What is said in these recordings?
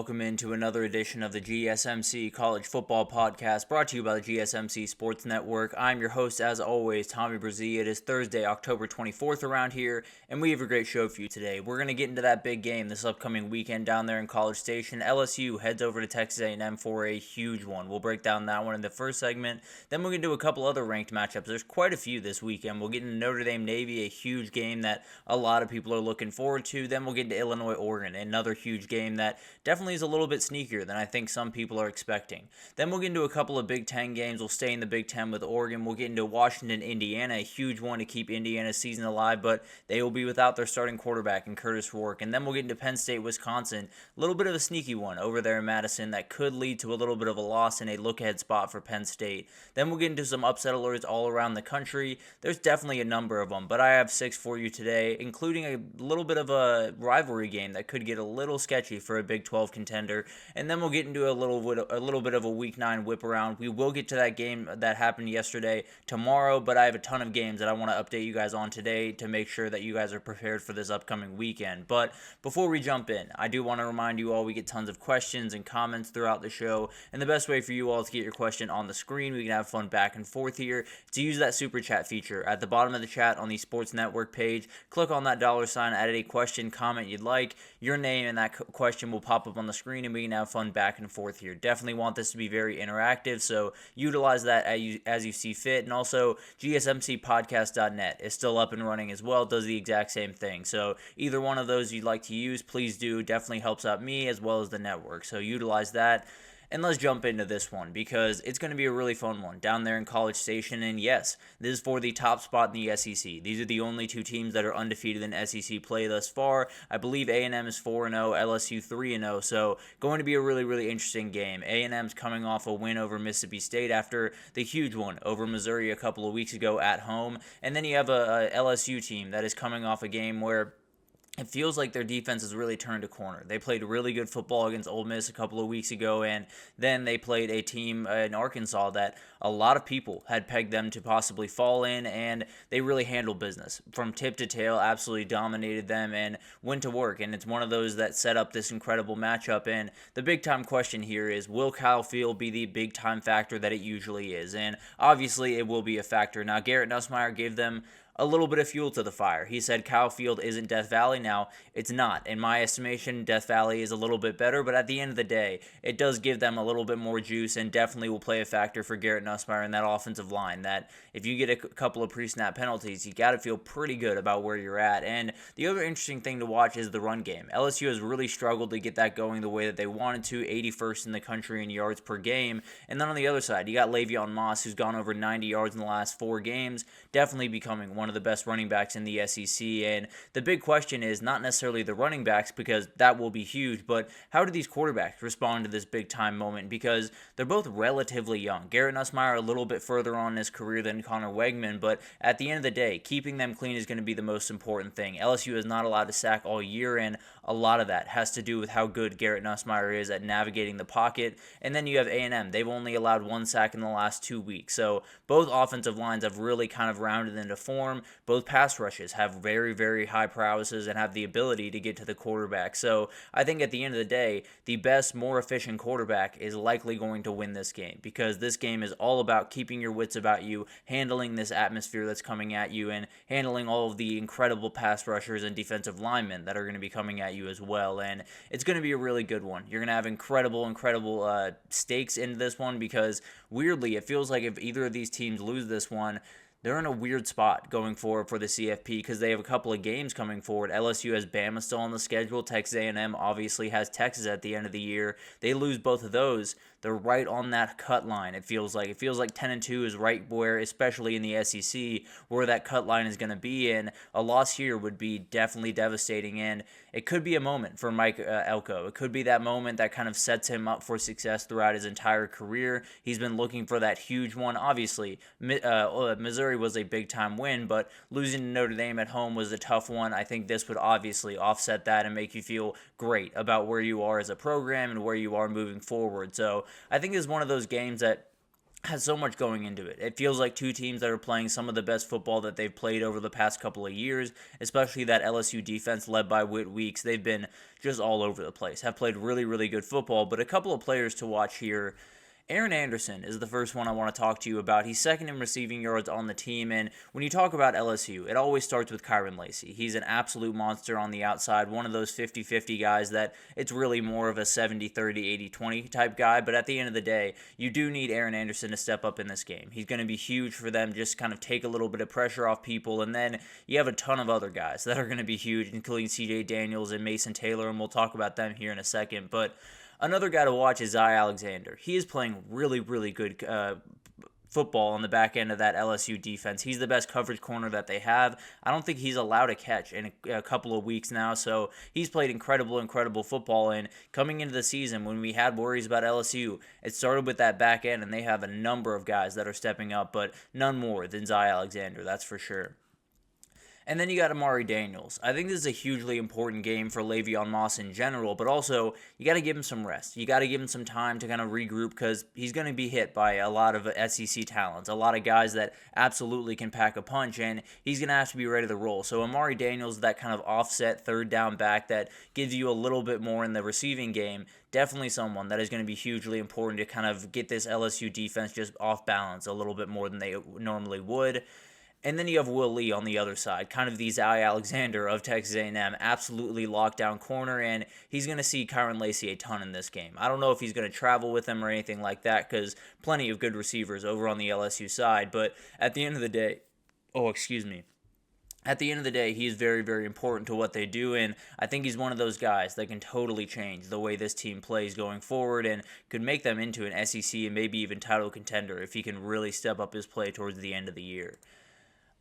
welcome into another edition of the GSMC College Football Podcast, brought to you by the GSMC Sports Network. I'm your host, as always, Tommy Brzee. It is Thursday, October 24th around here, and we have a great show for you today. We're going to get into that big game this upcoming weekend down there in College Station. LSU heads over to Texas A&M for a huge one. We'll break down that one in the first segment. Then we're going to do a couple other ranked matchups. There's quite a few this weekend. We'll get into Notre Dame Navy, a huge game that a lot of people are looking forward to. Then we'll get into Illinois Oregon, another huge game that definitely is a little bit sneakier than I think some people are expecting. Then we'll get into a couple of Big Ten games. We'll stay in the Big Ten with Oregon. We'll get into Washington, Indiana, a huge one to keep Indiana's season alive, but they will be without their starting quarterback in Curtis Rourke. And then we'll get into Penn State, Wisconsin, a little bit of a sneaky one over there in Madison that could lead to a little bit of a loss and a look-ahead spot for Penn State. Then we'll get into some upset alerts all around the country. There's definitely a number of them, but I have 6 for you today, including a little bit of a rivalry game that could get a little sketchy for a Big 12 contender. And then we'll get into a little bit of a Week 9 whip around. We will get to that game that happened yesterday tomorrow, but I have a ton of games that I want to update you guys on today to make sure that you guys are prepared for this upcoming weekend. But before we jump in, I do want to remind you all we get tons of questions and comments throughout the show, and the best way for you all is to get your question on the screen. We can have fun back and forth here. To use that super chat feature at the bottom of the chat on the Sports Network page, click on that $sign, add a question, comment you'd like. Your name and that question will pop up on the screen, and we can have fun back and forth here. Definitely want this to be very interactive, so utilize that as you see fit. And also, gsmcpodcast.net is still up and running as well. It does the exact same thing. So either one of those you'd like to use, please do. Definitely helps out me as well as the network. So utilize that. And let's jump into this one because it's going to be a really fun one down there in College Station. And yes, this is for the top spot in the SEC. These are the only two teams that are undefeated in SEC play thus far. I believe A&M is 4-0, LSU 3-0. So going to be a really, really interesting game. A&M's coming off a win over Mississippi State after the huge one over Missouri a couple of weeks ago at home. And then you have a LSU team that is coming off a game where it feels like their defense has really turned a corner. They played really good football against Ole Miss a couple of weeks ago, and then they played a team in Arkansas that a lot of people had pegged them to possibly fall in, and they really handled business. From tip to tail, absolutely dominated them and went to work, and it's one of those that set up this incredible matchup. And the big-time question here is, will Kyle Field be the big-time factor that it usually is? And obviously, it will be a factor. Now, Garrett Nussmeier gave them a little bit of fuel to the fire. He said Kyle Field isn't Death Valley. Now, it's not. In my estimation, Death Valley is a little bit better, but at the end of the day, it does give them a little bit more juice and definitely will play a factor for Garrett Nussmeier in that offensive line, that if you get a couple of pre-snap penalties, you got to feel pretty good about where you're at. And the other interesting thing to watch is the run game. LSU has really struggled to get that going the way that they wanted to, 81st in the country in yards per game. And then on the other side, you got Le'Veon Moss, who's gone over 90 yards in the last 4 games, definitely becoming one of the best running backs in the SEC. And the big question is not necessarily the running backs, because that will be huge, but how do these quarterbacks respond to this big time moment? Because they're both relatively young. Garrett Nussmeier a little bit further on in his career than Connor Wegman, but at the end of the day, keeping them clean is going to be the most important thing. LSU is not allowed to sack all year, and a lot of that has to do with how good Garrett Nussmeier is at navigating the pocket. And then you have A&M. They've only allowed 1 sack in the last 2 weeks. So both offensive lines have really kind of rounded into form. Both pass rushes have very, very high prowesses and have the ability to get to the quarterback. So I think at the end of the day, the best, more efficient quarterback is likely going to win this game, because this game is all about keeping your wits about you, handling this atmosphere that's coming at you, and handling all of the incredible pass rushers and defensive linemen that are going to be coming at you as well. And it's going to be a really good one. You're going to have incredible stakes into this one, because weirdly, it feels like if either of these teams lose this one, they're in a weird spot going forward for the CFP, because they have a couple of games coming forward. LSU has Bama still on the schedule. Texas A&M obviously has Texas at the end of the year. They lose both of those, they're right on that cut line. It feels like 10-2 is right where, especially in the SEC, where that cut line is going to be. And a loss here would be definitely devastating. And it could be a moment for Mike Elko. It could be that moment that kind of sets him up for success throughout his entire career. He's been looking for that huge one. Obviously, Missouri was a big-time win, but losing to Notre Dame at home was a tough one. I think this would obviously offset that and make you feel great about where you are as a program and where you are moving forward. So I think it's one of those games that has so much going into it. It feels like two teams that are playing some of the best football that they've played over the past couple of years, especially that LSU defense led by Whit Weeks. They've been just all over the place, have played really, really good football, but a couple of players to watch here. Aaron Anderson is the first one I want to talk to you about. He's second in receiving yards on the team, and when you talk about LSU, it always starts with Kyron Lacy. He's an absolute monster on the outside, one of those 50-50 guys that it's really more of a 70-30, 80-20 type guy, but at the end of the day, you do need Aaron Anderson to step up in this game. He's going to be huge for them, just kind of take a little bit of pressure off people, and then you have a ton of other guys that are going to be huge, including CJ Daniels and Mason Taylor, and we'll talk about them here in a second, but another guy to watch is Zy Alexander. He is playing really, really good football on the back end of that LSU defense. He's the best coverage corner that they have. I don't think he's allowed a catch in a couple of weeks now, so he's played incredible football. And coming into the season, when we had worries about LSU, it started with that back end, and they have a number of guys that are stepping up, but none more than Zy Alexander, that's for sure. And then you got Amari Daniels. I think this is a hugely important game for Le'Veon Moss in general, but also you got to give him some rest. You got to give him some time to kind of regroup because he's going to be hit by a lot of SEC talents, a lot of guys that absolutely can pack a punch, and he's going to have to be ready to roll. So Amari Daniels, that kind of offset third down back that gives you a little bit more in the receiving game, definitely someone that is going to be hugely important to kind of get this LSU defense just off balance a little bit more than they normally would. And then you have Will Lee on the other side, kind of the Zy Alexander of Texas A&M, absolutely lockdown corner, and he's going to see Kyron Lacy a ton in this game. I don't know if he's going to travel with him or anything like that, because plenty of good receivers over on the LSU side, but at the end of the day, at the end of the day, he is very, very important to what they do, and I think he's one of those guys that can totally change the way this team plays going forward and could make them into an SEC and maybe even title contender if he can really step up his play towards the end of the year.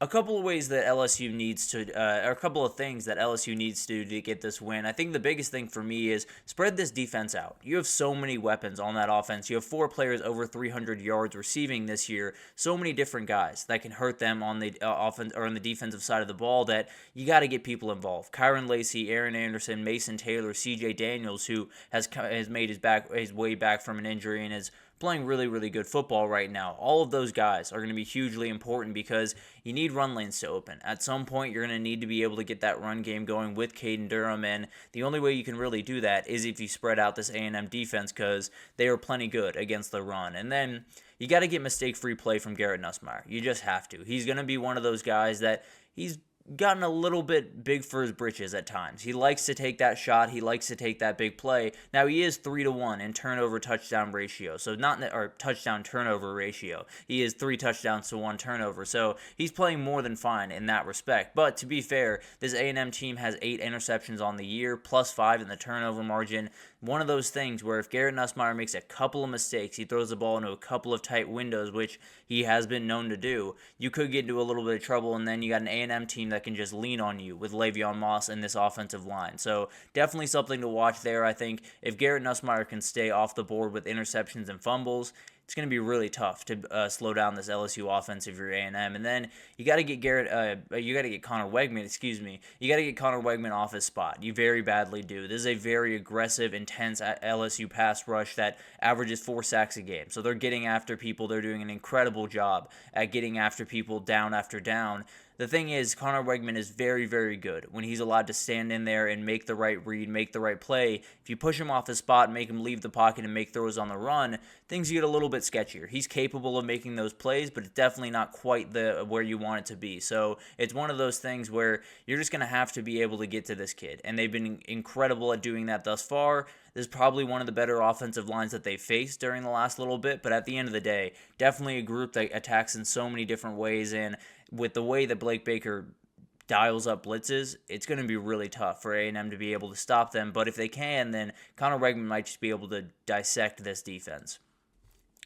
A couple of ways that LSU needs to, or a couple of things that LSU needs to do to get this win. I think the biggest thing for me is spread this defense out. You have so many weapons on that offense. You have 4 players over 300 yards receiving this year. So many different guys that can hurt them on the offense or on the defensive side of the ball that you got to get people involved. Kyron Lacy, Aaron Anderson, Mason Taylor, CJ Daniels, who has made his way back from an injury and is playing really, really good football right now. All of those guys are going to be hugely important because you need run lanes to open. At some point, you're going to need to be able to get that run game going with Caden Durham, and the only way you can really do that is if you spread out this A&M defense because they are plenty good against the run. And then you got to get mistake-free play from Garrett Nussmeier. You just have to. He's going to be one of those guys that he's gotten a little bit big for his britches at times. He likes to take that shot. He likes to take that big play. Now, he is 3-1 in turnover touchdown ratio. So touchdown turnover ratio. He is 3 touchdowns to 1 turnover. So he's playing more than fine in that respect. But to be fair, this A&M team has 8 interceptions on the year, plus 5 in the turnover margin. One of those things where if Garrett Nussmeier makes a couple of mistakes, he throws the ball into a couple of tight windows, which he has been known to do, you could get into a little bit of trouble, and then you got an A&M team that can just lean on you with Le'Veon Moss and this offensive line. So definitely something to watch there. I think if Garrett Nussmeier can stay off the board with interceptions and fumbles, it's going to be really tough to slow down this LSU offense if you're A&M. And then you got to get Connor Wegman. You got to get Connor Wegman off his spot. You very badly do. This is a very aggressive, intense LSU pass rush that averages 4 sacks a game. So they're getting after people. They're doing an incredible job at getting after people down after down. The thing is, Connor Wegman is very, very good when he's allowed to stand in there and make the right read, make the right play. If you push him off his spot, make him leave the pocket and make throws on the run, things get a little bit sketchier. He's capable of making those plays, but it's definitely not quite where you want it to be. So it's one of those things where you're just going to have to be able to get to this kid, and they've been incredible at doing that thus far. This is probably one of the better offensive lines that they've faced during the last little bit, but at the end of the day, definitely a group that attacks in so many different ways, and with the way that Blake Baker dials up blitzes, it's going to be really tough for A&M to be able to stop them, but if they can, then Connor Wegman might just be able to dissect this defense.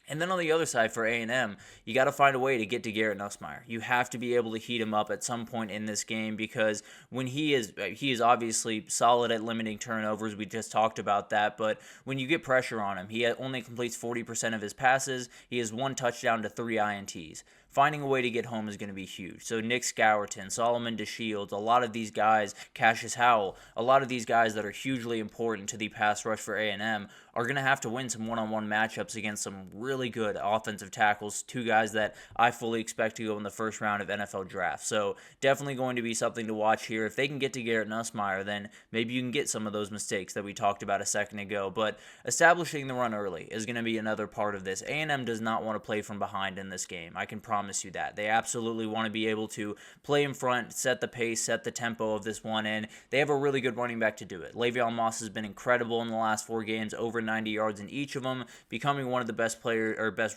And then on the other side for A&M, you got to find a way to get to Garrett Nussmeier. You have to be able to heat him up at some point in this game because when he is obviously solid at limiting turnovers. We just talked about that. But when you get pressure on him, he only completes 40% of his passes. He has 1 touchdown to 3 INTs. finding a way to get home is going to be huge. So Nick Scourton, Solomon DeShields, a lot of these guys, Cassius Howell, a lot of these guys that are hugely important to the pass rush for A&M are going to have to win some one-on-one matchups against some really good offensive tackles, two guys that I fully expect to go in the first round of NFL draft. So definitely going to be something to watch here. If they can get to Garrett Nussmeier, then maybe you can get some of those mistakes that we talked about a second ago. But establishing the run early is going to be another part of this. A&M does not want to play from behind in this game. I can promise you that. They absolutely want to be able to play in front, set the pace, set the tempo of this one, and they have a really good running back to do it. Le'Veon Moss has been incredible in the last 4 games, over 90 yards in each of them, becoming one of the best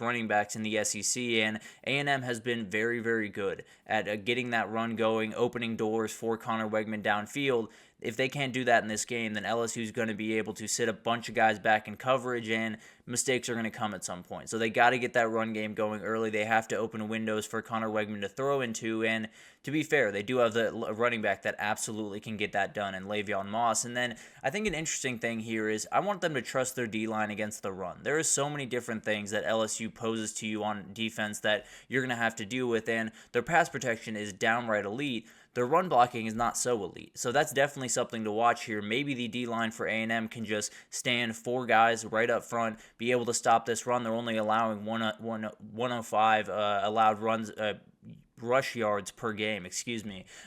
running backs in the SEC, and A&M has been very, very good at getting that run going, opening doors for Connor Wegman downfield. If they can't do that in this game, then LSU is going to be able to sit a bunch of guys back in coverage, and mistakes are going to come at some point. So they got to get that run game going early. They have to open windows for Connor Wegman to throw into, and to be fair, they do have the running back that absolutely can get that done in Le'Veon Moss. And then I think an interesting thing here is I want them to trust their D-line against the run. There are so many different things that LSU poses to you on defense that you're going to have to deal with, and their pass protection is downright elite. Their run blocking is not so elite. So that's definitely something to watch here. Maybe the D-line for A&M can just stand 4 guys right up front, be able to stop this run. They're only allowing 105 allowed rush yards per game,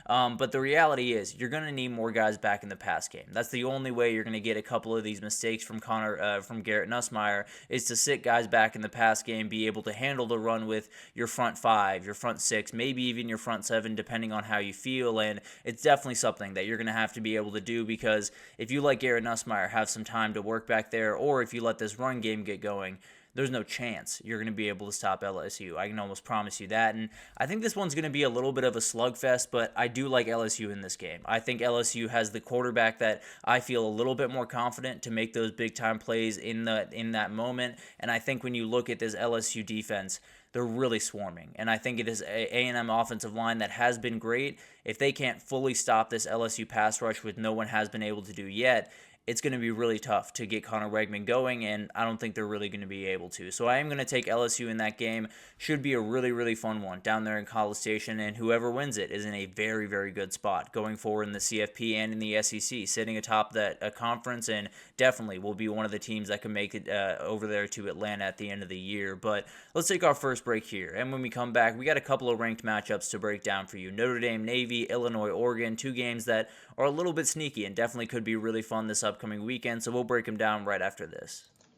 but the reality is you're going to need more guys back in the pass game. That's the only way you're going to get a couple of these mistakes from Garrett Nussmeier, is to sit guys back in the pass game, be able to handle the run with your front 5, your front 6, maybe even your front 7, depending on how you feel. And it's definitely something that you're going to have to be able to do, because if you let Garrett Nussmeier have some time to work back there, or if you let this run game get going, there's no chance you're going to be able to stop LSU. I can almost promise you that. And I think this one's going to be a little bit of a slugfest, but I do like LSU in this game. I think LSU has the quarterback that I feel a little bit more confident to make those big-time plays in that moment. And I think when you look at this LSU defense, they're really swarming. And I think it is A&M offensive line that has been great. If they can't fully stop this LSU pass rush, which no one has been able to do yet, it's going to be really tough to get Connor Wegman going, and I don't think they're really going to be able to. So I am going to take LSU in that game. Should be a really, really fun one down there in College Station, and whoever wins it is in a very, very good spot going forward in the CFP and in the SEC, sitting atop that conference, and definitely will be one of the teams that can make it over there to Atlanta at the end of the year. But let's take our first break here, and when we come back, we got a couple of ranked matchups to break down for you. Notre Dame, Navy, Illinois, Oregon, 2 games that are a little bit sneaky and definitely could be really fun this upcoming weekend, so we'll break them down right after this.